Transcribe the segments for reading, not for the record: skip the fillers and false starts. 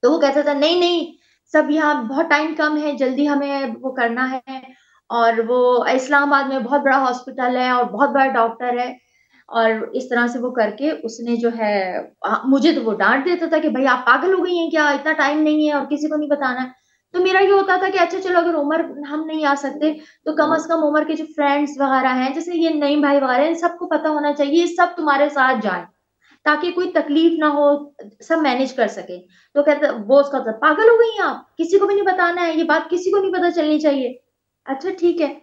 तो वो कहता था नहीं नहीं, सब यहाँ बहुत टाइम कम है, जल्दी हमें वो करना है। और वो इस्लामाबाद में बहुत बड़ा हॉस्पिटल है और बहुत बड़ा डॉक्टर है। और इस तरह से वो करके उसने जो है मुझे तो वो डांट देता था कि भाई आप पागल हो गई हैं क्या, इतना टाइम नहीं है और किसी को नहीं बताना है। तो मेरा ये होता था कि अच्छा चलो, अगर उमर हम नहीं आ सकते तो कम से कम उमर के जो फ्रेंड्स वगैरह हैं, जैसे ये नईम भाई वगैरह हैं, इन सबको पता होना चाहिए, ये सब तुम्हारे साथ जाए ताकि कोई तकलीफ ना हो, सब मैनेज कर सके। तो कहता वो उसका था, पागल हो गई आप, किसी को भी नहीं बताना है, ये बात किसी को नहीं पता चलनी चाहिए। अच्छा ठीक है।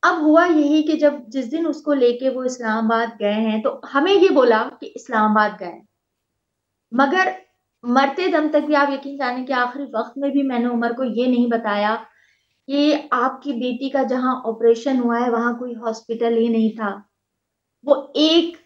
अब हुआ यही कि जब जिस दिन उसको लेके वो इस्लामाबाद गए हैं तो हमें ये बोला कि इस्लामाबाद गए, मगर मरते दम तक भी आप यकीन जाने कि आखिरी वक्त में भी मैंने उमर को ये नहीं बताया कि आपकी बेटी का जहां ऑपरेशन हुआ है वहां कोई हॉस्पिटल ही नहीं था। वो एक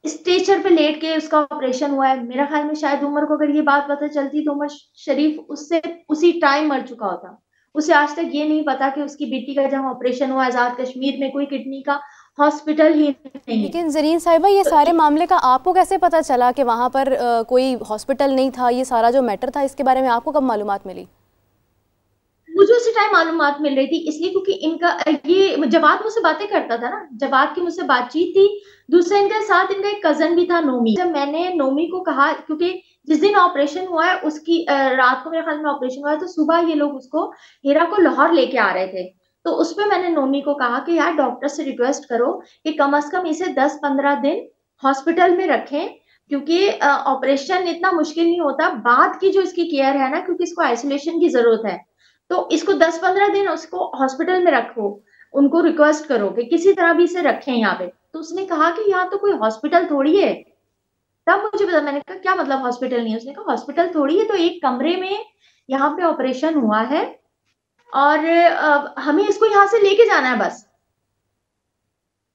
स्ट्रेचर पे लेट के उसका ऑपरेशन हुआ है। मेरा ख्याल में शायद उमर को अगर ये बात पता चलती तो उमर शरीफ उससे उसी टाइम मर चुका होता। उसे आज तक ये नहीं पता कि उसकी बेटी का जब ऑपरेशन हुआ आजाद कश्मीर में कोई किडनी का हॉस्पिटल ही नहीं। लेकिन जरीन साहिबा, ये तो सारे मामले का आपको कैसे पता चला कि वहाँ पर कोई हॉस्पिटल नहीं था? ये सारा जो मैटर था इसके बारे में आपको कब मालूमात मिली? मुझे उसी टाइम मालूमात मिल रही थी, इसलिए क्योंकि इनका ये जवाद मुझसे बातें करता था ना, जवाद की मुझसे बातचीत थी। दूसरे इनके साथ इनका एक कजन भी था नोमी। जब मैंने नोमी को कहा, क्योंकि जिस दिन ऑपरेशन हुआ है उसकी रात को मेरे ख्याल में ऑपरेशन हुआ है, तो सुबह ये लोग उसको हीरा को लाहौर लेके आ रहे थे। तो उसमें मैंने नोमी को कहा कि यार डॉक्टर से रिक्वेस्ट करो कि कम से कम इसे 10-15 दिन हॉस्पिटल में रखें, क्योंकि ऑपरेशन इतना मुश्किल नहीं होता, बाद की जो इसकी केयर है ना, क्योंकि इसको आइसोलेशन की जरूरत है। तो इसको 10-15 दिन उसको हॉस्पिटल में रखो, उनको रिक्वेस्ट करो कि किसी तरह भी इसे रखें यहाँ पे। तो उसने कहा कि यहाँ तो कोई हॉस्पिटल थोड़ी है। तब मुझे पता, मैंने कहा क्या मतलब हॉस्पिटल नहीं है? उसने कहा हॉस्पिटल थोड़ी है, तो एक कमरे में यहाँ पे ऑपरेशन हुआ है और हमें इसको यहाँ से लेके जाना है बस।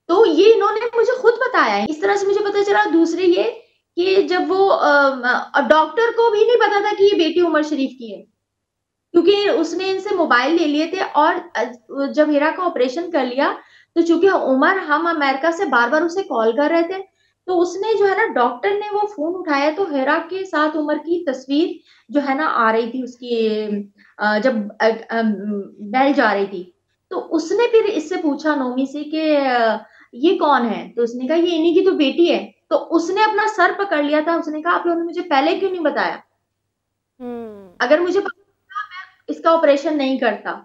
तो ये इन्होंने मुझे खुद बताया है, इस तरह से मुझे पता चला। दूसरी ये कि जब वो डॉक्टर को भी नहीं पता था कि ये बेटी उमर शरीफ की है, क्योंकि उसने इनसे मोबाइल ले लिए थे। और जब हीरा का ऑपरेशन कर लिया तो चूंकि उमर, हम अमेरिका से बार बार उसे कॉल कर रहे थे, तो उसने जो है ना, डॉक्टर ने वो फोन उठाया तो हीरा के साथ उमर की तस्वीर जो है ना आ रही थी उसकी, जब बेल जा रही थी। तो उसने फिर इससे पूछा नोमी से कि ये कौन है? तो उसने कहा ये इन्हीं की तो बेटी है। तो उसने अपना सर पकड़ लिया था, उसने कहा आप लोगों ने मुझे पहले क्यों नहीं बताया? अगर मुझे इसका ऑपरेशन नहीं करता।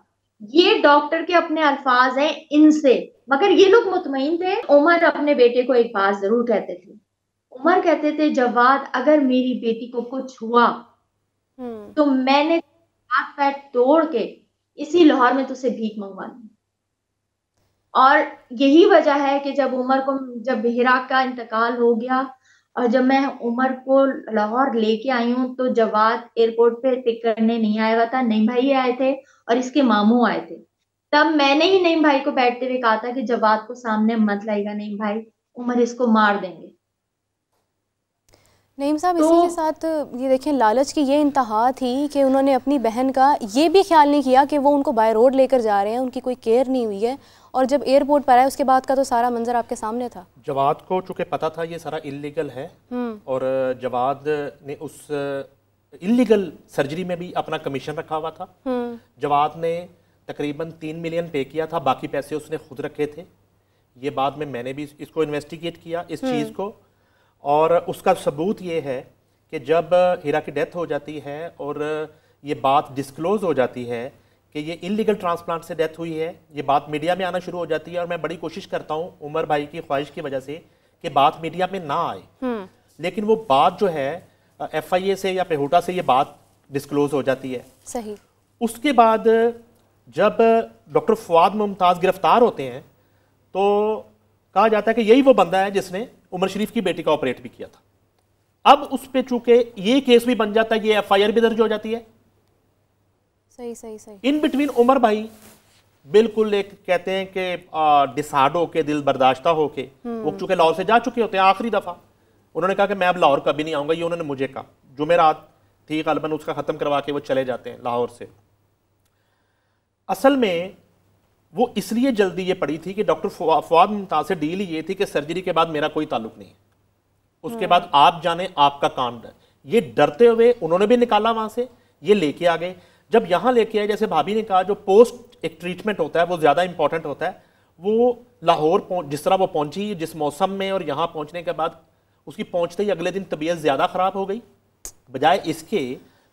ये डॉक्टर के अपने अल्फाज हैं इनसे, मगर ये लोग मुतमईन थे। उमर अपने बेटे को एक बात जरूर कहते थे, उमर कहते थे जवाद अगर मेरी बेटी को कुछ हुआ तो मैंने हाथ पैर तोड़ के इसी लाहौर में तुझसे भीख मंगवा दी। और यही वजह है कि जब हिरा का इंतकाल हो गया और जब मैं उमर को लाहौर लेके आई हूँ, तो जवाद एयरपोर्ट पे पिक करने नहीं आया हुआ था, नईम भाई आए थे और इसके मामू आए थे। तब मैंने ही नईम भाई को बैठते हुए कहा था कि जवाद को सामने मत लाएगा नईम भाई, उमर इसको मार देंगे। नईम साहब, तो इसी के साथ ये देखें, लालच की ये इंतहा थी कि उन्होंने अपनी बहन का ये भी ख्याल नहीं किया कि वो उनको बाय रोड लेकर जा रहे हैं, उनकी कोई केयर नहीं हुई है। और जब एयरपोर्ट पर आए उसके बाद का तो सारा मंजर आपके सामने था। जवाद को चूंकि पता था ये सारा इलीगल है, और जवाद ने उस इलीगल सर्जरी में भी अपना कमीशन रखा हुआ था। जवाद ने तकरीबन 3 मिलियन पे किया था, बाकी पैसे उसने खुद रखे थे। ये बाद में मैंने भी इसको इन्वेस्टिगेट किया इस चीज़ को, और उसका सबूत ये है कि जब हीरा की डेथ हो जाती है और ये बात डिस्क्लोज हो जाती है कि ये इलीगल ट्रांसप्लांट से डेथ हुई है, ये बात मीडिया में आना शुरू हो जाती है। और मैं बड़ी कोशिश करता हूँ उमर भाई की ख्वाहिश की वजह से कि बात मीडिया में ना आए, लेकिन वो बात जो है FIA से या पेहूटा से ये बात डिस्क्लोज हो जाती है। सही। उसके बाद जब डॉक्टर फवाद मुमताज़ गिरफ्तार होते हैं तो कहा जाता है कि यही वो बंदा है जिसने उमर शरीफ की बेटी का ऑपरेट भी किया था। अब उस पे चूंकि ये केस भी बन जाता है, ये FIR भी दर्ज हो जाती है। सही सही सही। इन बिटवीन उमर भाई बिल्कुल एक कहते हैं कि डिसार्ड होके, दिल बर्दाश्ता होके, वो चूंकि लाहौर से जा चुके होते हैं आखिरी दफा, उन्होंने कहा कि मैं अब लाहौर कभी नहीं आऊंगा। ये उन्होंने मुझे कहा, जुमेरात थी गलबन, उसका खत्म करवा के वो चले जाते हैं लाहौर से। असल में वो इसलिए जल्दी ये पड़ी थी कि डॉक्टर फवाद मुमताज से डील ये थी कि सर्जरी के बाद मेरा कोई ताल्लुक नहीं है, उसके बाद आप जाने आपका काम है। ये डरते हुए उन्होंने भी निकाला वहां से, ये लेके आ गए। जब यहाँ लेके आए, जैसे भाभी ने कहा, जो पोस्ट एक ट्रीटमेंट होता है वो ज़्यादा इंपॉर्टेंट होता है। वो लाहौर जिस तरह वो पहुंची, जिस मौसम में, और यहाँ पहुंचने के बाद उसकी पहुंचते ही अगले दिन तबीयत ज़्यादा ख़राब हो गई, बजाय इसके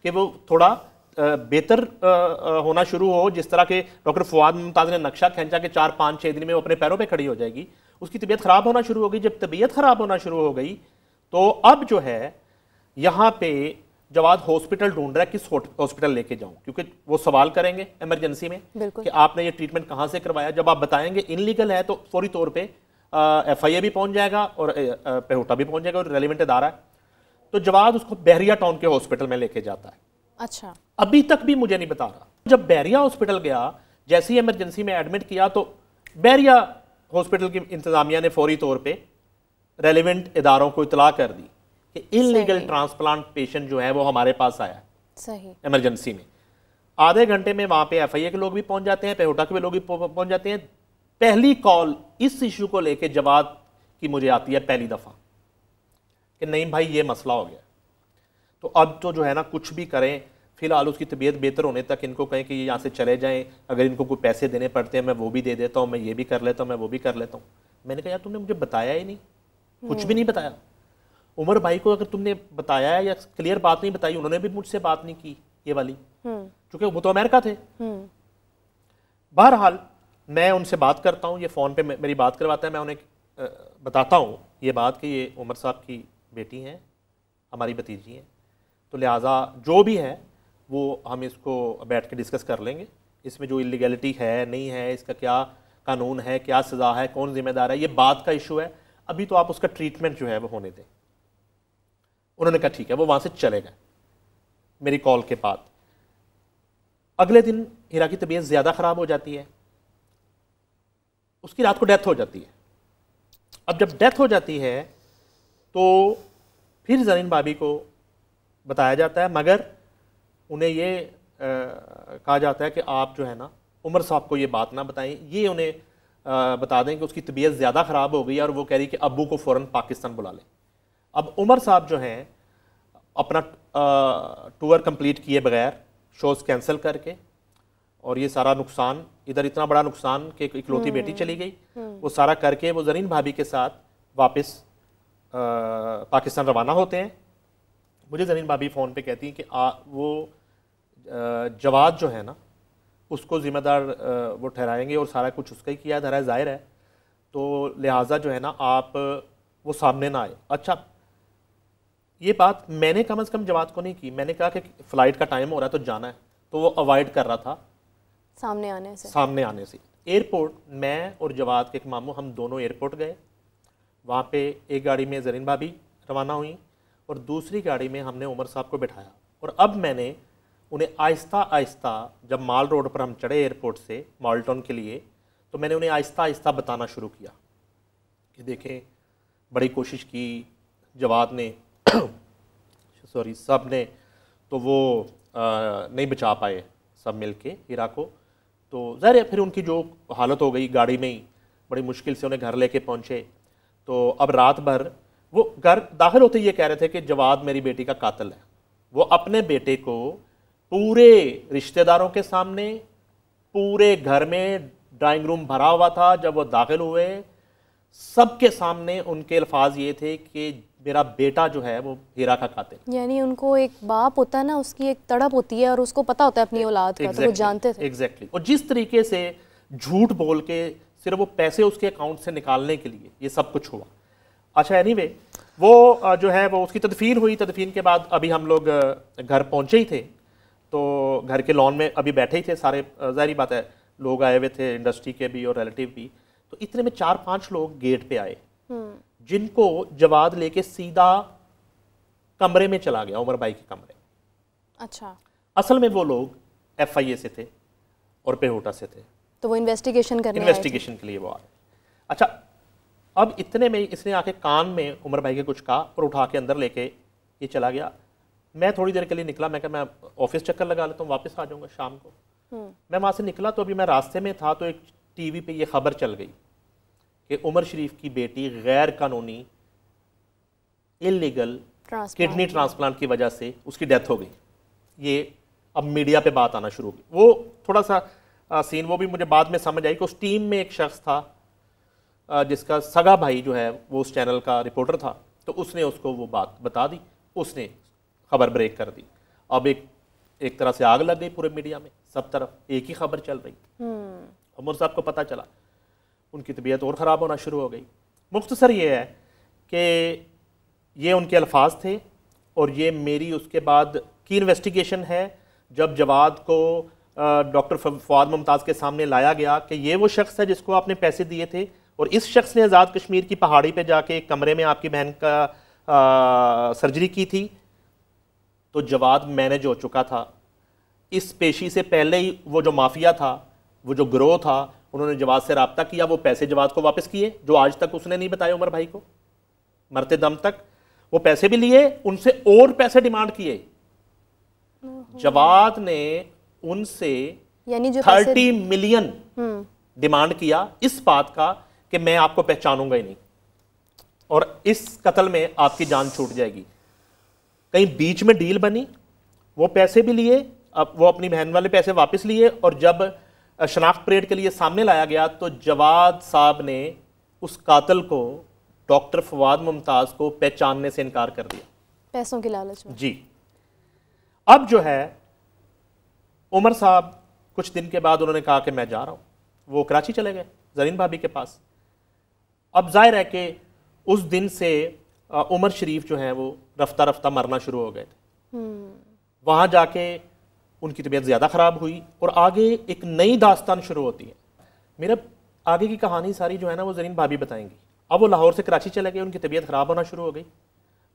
कि वो थोड़ा बेहतर होना शुरू हो। जिस तरह के डॉक्टर फवाद मुमताज़ ने नक्शा खींचा कि 4-5-6 दिन में वो अपने पैरों पे खड़ी हो जाएगी, उसकी तबीयत ख़राब होना शुरू हो गई। जब तबीयत ख़राब होना शुरू हो गई तो अब जो है यहाँ पे जवाद हॉस्पिटल ढूंढ रहा है, किस हॉस्पिटल लेके जाऊं, क्योंकि वो सवाल करेंगे इमरजेंसी में कि आपने ये ट्रीटमेंट कहाँ से करवाया। जब आप बताएंगे इनलीगल है तो फौरी तौर पे FIA भी पहुंच जाएगा और पेहोटा भी पहुंच जाएगा और रेलिवेंट इदारा है। तो जवाद उसको बहरिया टाउन के हॉस्पिटल में लेके जाता है। अच्छा, अभी तक भी मुझे नहीं बता रहा। जब बहरिया हॉस्पिटल गया, जैसे ही इमरजेंसी में एडमिट किया तो बहरिया हॉस्पिटल की इंतजामिया ने फौरी तौर पर रेलिवेंट इदारों को इतला कर दी कि इलीगल ट्रांसप्लांट पेशेंट जो है वो हमारे पास आया सही इमरजेंसी में। आधे घंटे में वहां पे FIA के लोग भी पहुंच जाते हैं, पेहोटा के भी लोग भी पहुंच जाते हैं। पहली कॉल इस इशू को लेके जवाद की मुझे आती है पहली दफा कि नहीं भाई ये मसला हो गया। तो अब तो जो है ना कुछ भी करें, फिलहाल उसकी तबीयत बेहतर होने तक इनको कहें कि ये यहाँ से चले जाएं, अगर इनको कोई पैसे देने पड़ते हैं मैं वो भी दे देता हूँ, मैं ये भी कर लेता हूँ, मैं वो भी कर लेता हूँ। मैंने कहा यार तुमने मुझे बताया ही नहीं, कुछ भी नहीं बताया। उमर भाई को अगर तुमने बताया है या क्लियर बात नहीं बताई, उन्होंने भी मुझसे बात नहीं की ये वाली, क्योंकि वो तो अमेरिका थे। बहरहाल मैं उनसे बात करता हूँ, ये फ़ोन पे मेरी बात करवाता है, मैं उन्हें बताता हूँ ये बात कि ये उमर साहब की बेटी हैं, हमारी भतीजी हैं, तो लिहाजा जो भी है वो हम इसको बैठ के डिस्कस कर लेंगे। इसमें जो इलीगैलिटी है नहीं है, इसका क्या कानून है, क्या सज़ा है, कौन जिम्मेदार है, ये बात का इशू है। अभी तो आप उसका ट्रीटमेंट जो है वो होने दें। उन्होंने कहा ठीक है, वो वहां से चले गए। मेरी कॉल के बाद अगले दिन हीरा की तबीयत ज़्यादा ख़राब हो जाती है, उसकी रात को डेथ हो जाती है। अब जब डेथ हो जाती है तो फिर ज़रीन भाभी को बताया जाता है, मगर उन्हें ये कहा जाता है कि आप जो है ना उमर साहब को ये बात ना बताएं, ये उन्हें बता दें कि उसकी तबीयत ज़्यादा ख़राब हो गई और वो कह रही कि अब्बू को फ़ौरन पाकिस्तान बुला लें। अब उमर साहब जो हैं अपना टूर कंप्लीट किए बगैर, शोज़ कैंसिल करके, और ये सारा नुकसान, इधर इतना बड़ा नुकसान कि इकलौती बेटी चली गई, वो सारा करके वो ज़रीन भाभी के साथ वापस पाकिस्तान रवाना होते हैं। मुझे ज़रीन भाभी फ़ोन पे कहती हैं कि वो जवाद जो है ना उसको ज़िम्मेदार वो ठहराएंगे और सारा कुछ उसका ही किया धरा है, ज़ाहिर है, तो लिहाजा जो है ना आप वो सामने ना आए। अच्छा, ये बात मैंने कम से कम जवाद को नहीं की। मैंने कहा कि फ़्लाइट का टाइम हो रहा है तो जाना है, तो वो अवॉइड कर रहा था सामने आने से। एयरपोर्ट मैं और जवाद के एक मामू, हम दोनों एयरपोर्ट गए। वहाँ पे एक गाड़ी में ज़रीन भाभी रवाना हुई और दूसरी गाड़ी में हमने उमर साहब को बिठाया। और अब मैंने उन्हें आहिस्ता आहिस्ता, जब माल रोड पर हम चढ़े एयरपोर्ट से माल्टन के लिए, तो मैंने उन्हें आहिस्ता आहिस्ता बताना शुरू किया कि देखें, बड़ी कोशिश की जवाद ने सॉरी सब ने, तो वो नहीं बचा पाए सब मिलके हीरा को। तो ज़ाहिर है फिर उनकी जो हालत हो गई, गाड़ी में ही बड़ी मुश्किल से उन्हें घर लेके पहुँचे। तो अब रात भर वो घर दाखिल होते ये कह रहे थे कि जवाद मेरी बेटी का कातिल है। वो अपने बेटे को पूरे रिश्तेदारों के सामने, पूरे घर में ड्राइंग रूम भरा हुआ था, जब वो दाखिल हुए सबके सामने उनके अल्फाज ये थे कि मेरा बेटा जो है वो हीरा का कातिल। यानी उनको एक बाप होता है ना, उसकी एक तड़प होती है और उसको पता होता है अपनी औलाद का, तो वो जानते थे। एग्जैक्टली। और जिस तरीके से झूठ बोल के सिर्फ वो पैसे उसके अकाउंट से निकालने के लिए ये सब कुछ हुआ। अच्छा, एनीवे वो जो है वो उसकी तदफीन हुई। तदफीन के बाद अभी हम लोग घर पहुंचे ही थे, तो घर के लॉन में अभी बैठे ही थे सारे। ज़ाहिर बात है लोग आए हुए थे, इंडस्ट्री के भी और रिलेटिव भी। तो इतने में 4-5 लोग गेट पे आए, जिनको जवाद लेके सीधा कमरे में चला गया, उमर भाई के कमरे। अच्छा, असल में वो लोग FIA से थे और पेहोटा से थे, तो वो इन्वेस्टिगेशन के लिए वो आ गए। अच्छा, अब इतने में इसने आके कान में उमर भाई के कुछ कहा और उठा के अंदर लेके ये चला गया। मैं थोड़ी देर के लिए निकला, मैं कहा मैं ऑफिस चक्कर लगा लेता हूँ, वापस आ जाऊँगा शाम को। मैं वहाँ से निकला तो अभी मैं रास्ते में था तो एक TV पे ये खबर चल गई कि उमर शरीफ की बेटी गैर कानूनी इलीगल किडनी ट्रांसप्लांट की वजह से उसकी डेथ हो गई। ये अब मीडिया पे बात आना शुरू हो गई। वो थोड़ा सा सीन वो भी मुझे बाद में समझ आई कि उस टीम में एक शख्स था जिसका सगा भाई जो है वो उस चैनल का रिपोर्टर था, तो उसने उसको वो बात बता दी, उसने खबर ब्रेक कर दी। अब एक तरह से आग लग गई पूरे मीडिया में, सब तरफ एक ही खबर चल रही। उमर साहब को पता चला, उनकी तबीयत और ख़राब होना शुरू हो गई। मुख्तसर ये है कि ये उनके अल्फाज थे और ये मेरी उसके बाद की इन्वेस्टिगेशन है। जब जवाद को डॉक्टर फवाद मुमताज़ के सामने लाया गया कि ये वो शख्स है जिसको आपने पैसे दिए थे और इस शख्स ने आज़ाद कश्मीर की पहाड़ी पे जाके एक कमरे में आपकी बहन का सर्जरी की थी, तो जवाद मैनेज हो चुका था। इस पेशी से पहले ही वो जो माफिया था, वो जो गिरोह था, उन्होंने जवाद से रब्ता किया, वो पैसे जवाद को वापस किए जो आज तक उसने नहीं बताया उमर भाई को, मरते दम तक वो पैसे भी लिए, उनसे और पैसे डिमांड किए। जवाद ने उनसे यानी जो 30 मिलियन डिमांड किया इस बात का कि मैं आपको पहचानूंगा ही नहीं और इस कत्ल में आपकी जान छूट जाएगी। कहीं बीच में डील बनी, वो पैसे भी लिए, अब वो अपनी बहन वाले पैसे वापस लिए और जब शनाख्त परेड के लिए सामने लाया गया तो जवाद साहब ने उस कातिल को, डॉक्टर फवाद मुमताज को पहचानने से इनकार कर दिया, पैसों की लालच में। जी। अब जो है उमर साहब कुछ दिन के बाद उन्होंने कहा कि मैं जा रहा हूं, वो कराची चले गए जरीन भाभी के पास। अब जाहिर है कि उस दिन से उमर शरीफ जो है वो रफ्ता रफ्ता मरना शुरू हो गए थे। वहां जाके उनकी तबीयत ज़्यादा ख़राब हुई और आगे एक नई दास्तान शुरू होती है। मेरा आगे की कहानी सारी जो है ना वो जरीन भाभी बताएंगी। अब वो लाहौर से कराची चले गए, उनकी तबीयत ख़राब होना शुरू हो गई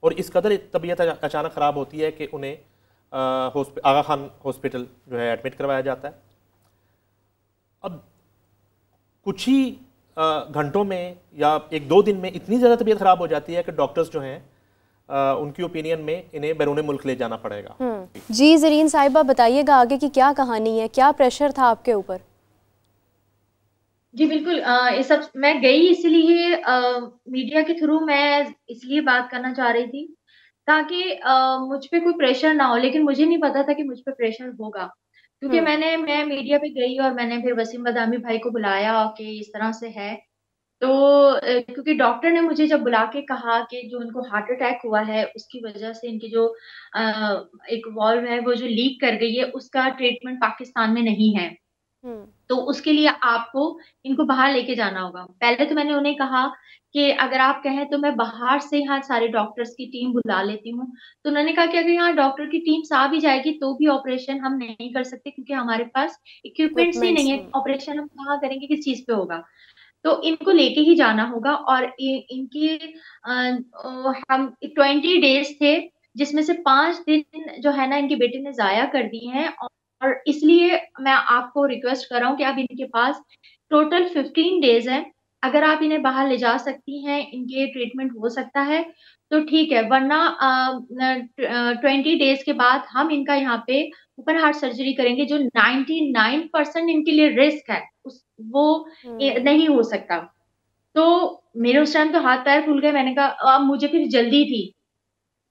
और इस कदर तबीयत अचानक ख़राब होती है कि उन्हें आगा खान हॉस्पिटल जो है एडमिट करवाया जाता है। अब कुछ ही घंटों में या एक दो दिन में इतनी ज़्यादा तबीयत ख़राब हो जाती है कि डॉक्टर्स जो हैं उनकी ओपिनियन में इन्हें बैरून मुल्क ले जाना पड़ेगा। जी ज़रीन साहिबा बताइएगा आगे की क्या कहानी है, क्या प्रेशर था आपके ऊपर? जी बिल्कुल, ये सब मैं गई इसलिए मीडिया के थ्रू मैं इसलिए बात करना चाह रही थी ताकि मुझ पे कोई प्रेशर ना हो, लेकिन मुझे नहीं पता था कि मुझ पे प्रेशर होगा क्योंकि मैं मीडिया पे गई और मैंने फिर वसीम बदामी भाई को बुलाया कि इस तरह से है। तो क्योंकि डॉक्टर ने मुझे जब बुला के कहा कि जो उनको हार्ट अटैक हुआ है उसकी वजह से इनकी जो एक वॉल्व है वो जो लीक कर गई है उसका ट्रीटमेंट पाकिस्तान में नहीं है, तो उसके लिए आपको इनको बाहर लेके जाना होगा। पहले तो मैंने उन्हें कहा कि अगर आप कहें तो मैं बाहर से यहाँ सारे डॉक्टर्स की टीम बुला लेती हूँ, तो उन्होंने कहा कि अगर यहाँ डॉक्टर की टीम आ भी जाएगी तो भी ऑपरेशन हम नहीं कर सकते क्योंकि हमारे पास इक्विपमेंट्स ही नहीं है, ऑपरेशन हम कहाँ करेंगे, किस चीज पे होगा, तो इनको लेके ही जाना होगा। और इनकी हम 20 डेज थे जिसमें से 5 दिन जो है ना इनकी बेटे ने जाया कर दिए हैं और इसलिए मैं आपको रिक्वेस्ट कर रहा हूँ कि अब इनके पास टोटल 15 डेज है, अगर आप इन्हें बाहर ले जा सकती हैं, इनके ट्रीटमेंट हो सकता है तो ठीक है, वरना 20 डेज के बाद हम इनका यहाँ पे ओपन हार्ट सर्जरी करेंगे जो 99% इनके लिए रिस्क है, वो नहीं हो सकता। तो मेरे उस टाइम तो हाथ पैर फूल गए, मैंने कहा अब मुझे फिर जल्दी थी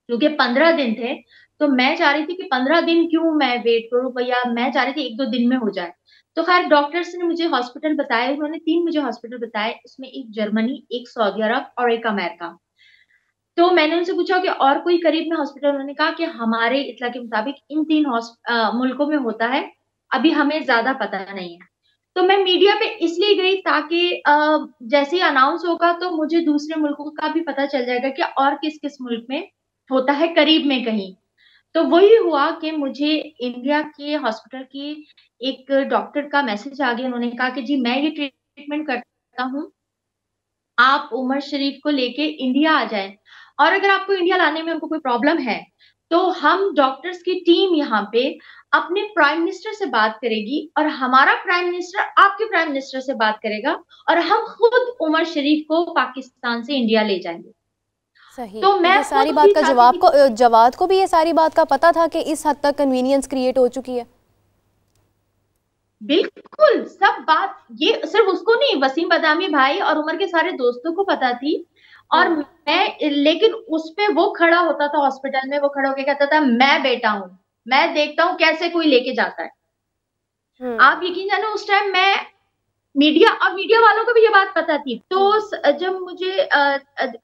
क्योंकि 15 दिन थे, तो मैं चाह रही थी कि 15 दिन क्यों मैं वेट करूं भैया, मैं चाह रही थी 1-2 दिन में हो जाए। तो खैर डॉक्टर्स ने मुझे हॉस्पिटल बताए, उन्होंने 3 मुझे हॉस्पिटल बताए, उसमें एक जर्मनी, एक सऊदी अरब और एक अमेरिका। तो मैंने उनसे पूछा कि और कोई करीब में हॉस्पिटल, उन्होंने कहा कि हमारे इत्तला के मुताबिक इन 3 मुल्कों में होता है, अभी हमें ज्यादा पता नहीं है। तो मैं मीडिया पे इसलिए गई ताकि जैसे ही अनाउंस होगा तो मुझे दूसरे मुल्कों का भी पता चल जाएगा कि और किस किस मुल्क में होता है करीब में कहीं। तो वही हुआ कि मुझे इंडिया के हॉस्पिटल की एक डॉक्टर का मैसेज आ गया, उन्होंने कहा कि जी मैं ये ट्रीटमेंट करता हूँ, आप उमर शरीफ को लेके इंडिया आ जाएं और अगर आपको इंडिया लाने में उनको कोई प्रॉब्लम है तो हम डॉक्टर्स की टीम यहाँ पे अपने प्राइम मिनिस्टर से बात करेगी और हमारा प्राइम मिनिस्टर आपके प्राइम मिनिस्टर से बात करेगा और हम खुद उमर शरीफ को पाकिस्तान से इंडिया ले जाएंगे। सही। तो मैं सारी बात का जवाद को भी ये सारी बात का पता था कि इस हद तक कन्वीनियंस क्रिएट हो चुकी है? बिल्कुल, सब बात ये सिर्फ उसको नहीं, वसीम बदामी भाई और उमर के सारे दोस्तों को पता थी और मैं, लेकिन उस पे वो खड़ा होता था हॉस्पिटल में, वो खड़ा होके कहता था मैं बेटा हूं, मैं देखता हूं कैसे कोई लेके जाता है। आप यकीन जानो उस टाइम मैं मीडिया, और मीडिया वालों को भी ये बात पता थी। तो जब मुझे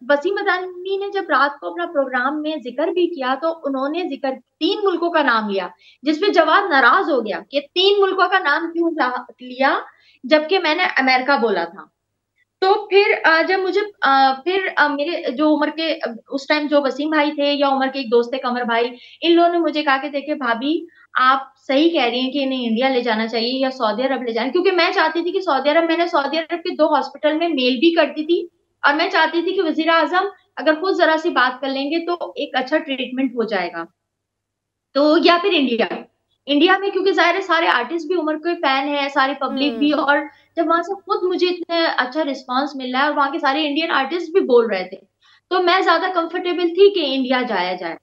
वसीम मदानी ने जब रात को अपना प्रोग्राम में जिक्र भी किया, तो उन्होंने जिक्र 3 मुल्कों का नाम लिया, जिसपे जवाद नाराज हो गया कि 3 मुल्कों का नाम क्यों लिया, जबकि मैंने अमेरिका बोला था। तो फिर जब मुझे फिर मेरे जो उम्र के उस टाइम जो वसीम भाई थे, या उम्र के एक दोस्त थे कमर भाई, इन लोगों ने मुझे कहा कि देखिए भाभी, आप सही कह रही हैं कि इन्हें इंडिया ले जाना चाहिए या सऊदी अरब ले जाना, क्योंकि मैं चाहती थी कि सऊदी अरब, मैंने सऊदी अरब के 2 हॉस्पिटल में मेल भी कर दी थी, और मैं चाहती थी कि वजीर आजम अगर खुद जरा सी बात कर लेंगे तो एक अच्छा ट्रीटमेंट हो जाएगा। तो या फिर इंडिया, इंडिया में क्योंकि जाहिर है सारे आर्टिस्ट भी उमर के फैन है, सारी पब्लिक भी, और जब वहां से खुद मुझे इतना अच्छा रिस्पांस मिल रहा है और वहां के सारे इंडियन आर्टिस्ट भी बोल रहे थे, तो मैं ज्यादा कंफर्टेबल थी कि इंडिया जाया जाए।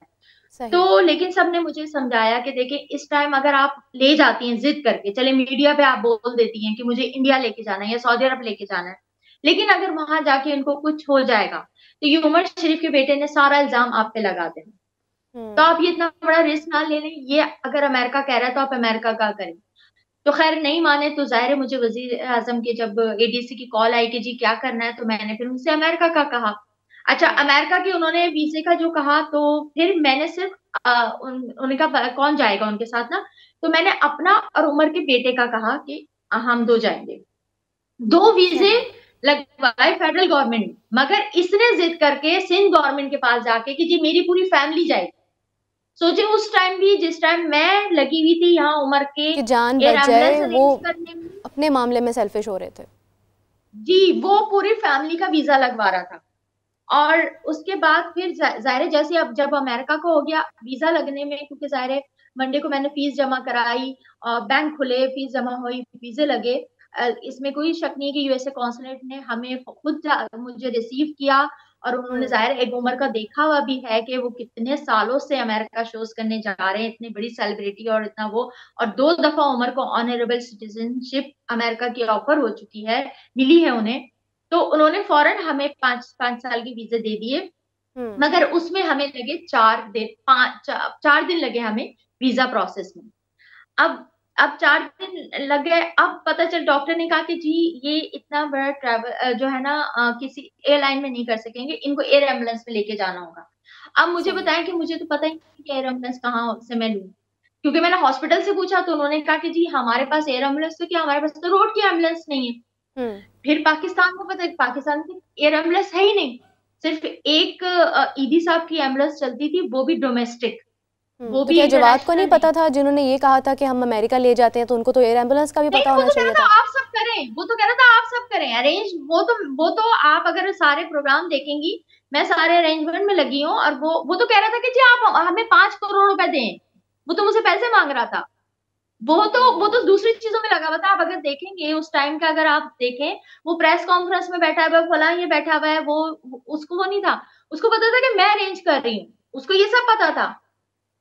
तो लेकिन सबने मुझे समझाया कि देखिए इस टाइम अगर आप ले जाती हैं जिद करके, चले मीडिया पे आप बोल देती हैं कि मुझे इंडिया लेके जाना है या सऊदी अरब लेके जाना है, लेकिन अगर वहां जाके इनको कुछ हो जाएगा तो ये उमर शरीफ के बेटे ने सारा इल्जाम आप पे लगा देना, तो आप ये इतना बड़ा रिस्क ना ले लें। ये अगर अमेरिका कह रहा है तो आप अमेरिका का करें। तो खैर नहीं माने, तो जाहिर है मुझे वजीर आजम के जब एडीसी की कॉल आई कि जी क्या करना है, तो मैंने फिर उनसे अमेरिका का कहा। अच्छा, अमेरिका के उन्होंने वीजे का जो कहा, तो फिर मैंने सिर्फ उन्होंने कहा कौन जाएगा उनके साथ ना, तो मैंने अपना और उमर के बेटे का कहा कि हम 2 जाएंगे। 2 वीजे लगवाए फेडरल गवर्नमेंट ने, मगर इसने जिद करके सिंध गवर्नमेंट के पास जाके कि जी मेरी पूरी फैमिली जाएगी। सोचे उस टाइम भी, जिस टाइम मैं लगी हुई थी यहाँ उमर के कि जान एयर बच जाए, एम्बुलेंस वो अरेंज करने में, अपने मामले में सेल्फिश हो रहे थे। जी वो पूरी फैमिली का वीजा लगवा रहा था। और उसके बाद फिर जाहिर जैसे अब जब अमेरिका को हो गया वीजा लगने में, क्योंकि जाहिर मंडे को मैंने फीस जमा कराई, बैंक खुले, फीस जमा हुई, वीजे लगे। इसमें कोई शक नहीं कि यूएसए कॉन्सुलेट ने हमें खुद मुझे रिसीव किया, और उन्होंने जाहिर एक उम्र का देखा हुआ भी है कि वो कितने सालों से अमेरिका शोज करने जा रहे हैं, इतनी बड़ी सेलिब्रिटी और इतना वो, और 2 दफा उम्र को ऑनरेबल सिटीजनशिप अमेरिका की ऑफर हो चुकी है, मिली है उन्हें। तो उन्होंने फौरन हमें 5 साल के वीजे दे दिए, मगर उसमें हमें लगे 4 दिन लगे हमें वीजा प्रोसेस में। अब 4 दिन लग गए। अब पता चल डॉक्टर ने कहा कि जी ये इतना बड़ा ट्रैवल जो है ना किसी एयरलाइन में नहीं कर सकेंगे, इनको एयर एम्बुलेंस में लेके जाना होगा। अब मुझे बताएं कि मुझे तो पता ही नहीं कि एयर एम्बुलेंस कहाँ से मैं लूं, क्योंकि मैंने हॉस्पिटल से पूछा तो उन्होंने कहा कि जी हमारे पास एयर एम्बुलेंस तो क्या, हमारे पास तो रोड की एम्बुलेंस नहीं है। फिर पाकिस्तान को पता है, पाकिस्तान की एयर एम्बुलेंस है ही नहीं, सिर्फ एक ईदी साहब की एम्बुलेंस चलती थी, वो भी डोमेस्टिक, वो तो भी क्या जवाद को नहीं इंटरनेशनल पता था, जिन्होंने ये कहा था कि हम अमेरिका ले जाते हैं, तो उनको तो एयर एम्बुलेंस का भी नहीं। पता वो होना तो कह चाहिए रहा था। था आप सब करें, वो तो कह रहा था आप सब करें अरेंज, वो तो आप अगर सारे प्रोग्राम देखेंगी, मैं सारे अरेंजमेंट में लगी हूँ, और वो तो कह रहा था कि जी आप हमें 5 करोड़ रुपए दें, वो तो मुझे पैसे मांग रहा था। वो तो दूसरी चीजों में लगा हुआ था। आप अगर देखेंगे उस टाइम का, अगर आप देखें, वो प्रेस कॉन्फ्रेंस में बैठा हुआ है, फला ये बैठा हुआ है, वो उसको वो नहीं था, उसको पता था कि मैं अरेंज कर रही हूँ, उसको ये सब पता था।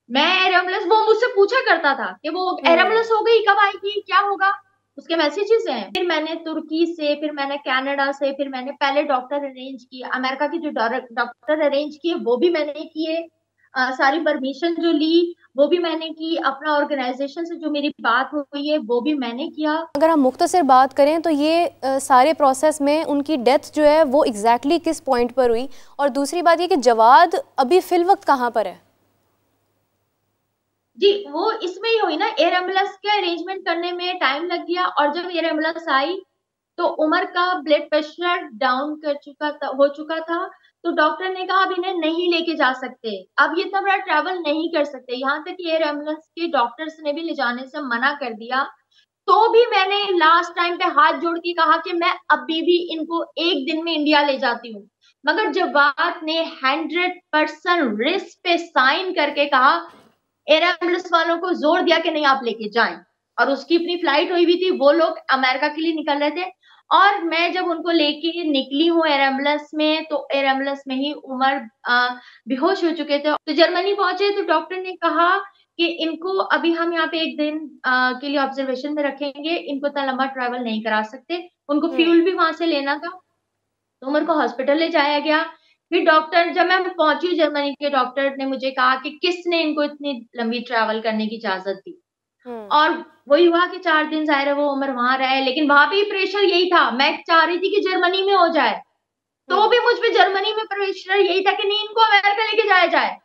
मैं एयर एम्बुलेंस, वो मुझसे पूछा करता था कि वो एयर एम्बुलेंस हो गई, कब आएगी, क्या होगा, उसके मैसेजेस हैं। फिर मैंने तुर्की से, फिर मैंने कनाडा से, फिर मैंने पहले डॉक्टर अरेंज किए, अमेरिका के जो डॉक्टर अरेंज किए वो भी मैंने किए, सारी परमिशन जो ली वो भी मैंने की, अपना ऑर्गेनाइजेशन से जो मेरी बात हुई है वो भी मैंने किया। अगर हम मुख्तसर बात करें तो ये सारे प्रोसेस में उनकी डेथ जो है वो एग्जैक्टली किस पॉइंट पर हुई, और दूसरी बात ये कि जवाद अभी फिल वक्त कहाँ पर है? जी वो इसमें ही हुई ना, एयर एम्बुलेंस के अरेंजमेंट करने में टाइम लग गया, और जब एयर एम्बुलेंस आई तो उमर का ब्लड प्रेशर डाउन हो चुका था, तो डॉक्टर ने कहा अब इन्हें नहीं लेके जा सकते, अब ये इतना बड़ा ट्रैवल नहीं कर सकते, यहाँ तक कि एयर एम्बुलेंस के डॉक्टर्स ने भी ले जाने से मना कर दिया। तो भी मैंने लास्ट टाइम पे हाथ जोड़ के कहा कि मैं अभी भी इनको एक दिन में इंडिया ले जाती हूँ, मगर जवाद ने 100% रिस्क पे साइन करके कहा, एयर एम्बुलेंस वालों को जोर दिया कि नहीं आप लेके जाएं, और उसकी अपनी फ्लाइट हुई भी थी, वो लोग अमेरिका के लिए निकल रहे थे, और मैं जब उनको लेके निकली हूँ एयर एम्बुलेंस में, तो एयर एम्बुलेंस में ही उमर बेहोश हो चुके थे। तो जर्मनी पहुंचे तो डॉक्टर ने कहा कि इनको अभी हम यहाँ पे एक दिन के लिए ऑब्जर्वेशन में रखेंगे, इनको इतना लंबा ट्रैवल नहीं करा सकते, उनको फ्यूल भी वहां से लेना था। तो उमर को हॉस्पिटल ले जाया गया, फिर डॉक्टर, जब मैं पहुंची जर्मनी के डॉक्टर ने मुझे कहा कि किसने इनको इतनी लंबी ट्रैवल करने की इजाजत दी। और वही हुआ कि 4 दिन ज़ाहिर है वो उमर वहां रहे, लेकिन वहां भी प्रेशर यही था। मैं चाह रही थी कि जर्मनी में हो जाए, तो भी मुझ पे जर्मनी में प्रेशर यही था कि नहीं, इनको अमेरिका लेके जाया जाए।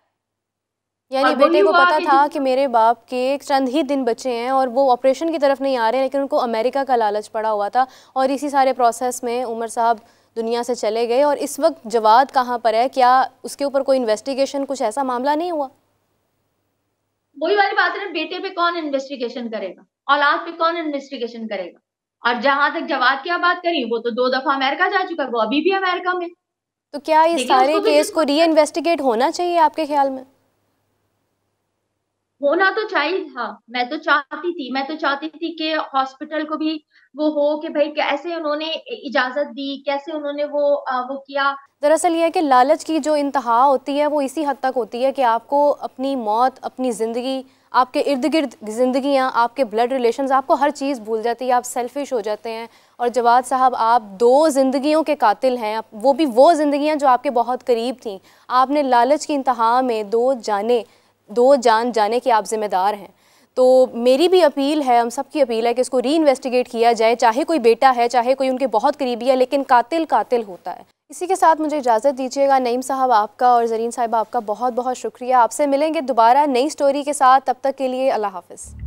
यानी बेटे को पता था कि मेरे बाप के चंद ही दिन बचे हैं और वो ऑपरेशन की तरफ नहीं आ रहे, लेकिन उनको अमेरिका का लालच पड़ा हुआ था। और इसी सारे प्रोसेस में उमर साहब दुनिया से चले गए। और इस वक्त जवाद कहाँ पर है? क्या उसके ऊपर कोई इन्वेस्टिगेशन, कुछ ऐसा मामला नहीं हुआ? वही वाली बात है ना, बेटे पे कौन इन्वेस्टिगेशन करेगा, औलाद पे कौन इन्वेस्टिगेशन करेगा। और जहां तक जवाद की बात करी, वो तो 2 दफा अमेरिका जा चुका है, वो अभी भी अमेरिका में। तो क्या ये सारे केस को री इन्वेस्टिगेट होना चाहिए आपके ख्याल में? होना तो चाहिए था। मैं तो चाहती थी कि हॉस्पिटल को भी वो हो कि भाई कैसे उन्होंने इजाजत दी, कैसे उन्होंने वो किया। दरअसल ये है कि लालच की जो इंतहा होती है वो इसी हद तक होती है कि आपको अपनी मौत, अपनी ज़िंदगी, आपके इर्द गिर्द ज़िंदगियाँ, आपके ब्लड रिलेशंस, आपको हर चीज़ भूल जाती है, आप सेल्फिश हो जाते हैं। और जवाद साहब, आप 2 ज़िंदगियों के कातिल हैं, वो भी वो ज़िंदगियाँ जो आपके बहुत करीब थीं। आपने लालच की इंतहा में 2 जान जाने के आप ज़िम्मेदार हैं। तो मेरी भी अपील है, हम सब की अपील है कि इसको री इन्वेस्टिगेट किया जाए, चाहे कोई बेटा है, चाहे कोई उनके बहुत करीबी है, लेकिन कातिल कातिल होता है। इसी के साथ मुझे इजाज़त दीजिएगा। नईम साहब आपका और ज़रीन साहिबा आपका बहुत बहुत शुक्रिया। आपसे मिलेंगे दोबारा नई स्टोरी के साथ, तब तक के लिए अल्लाह हाफ़िज़।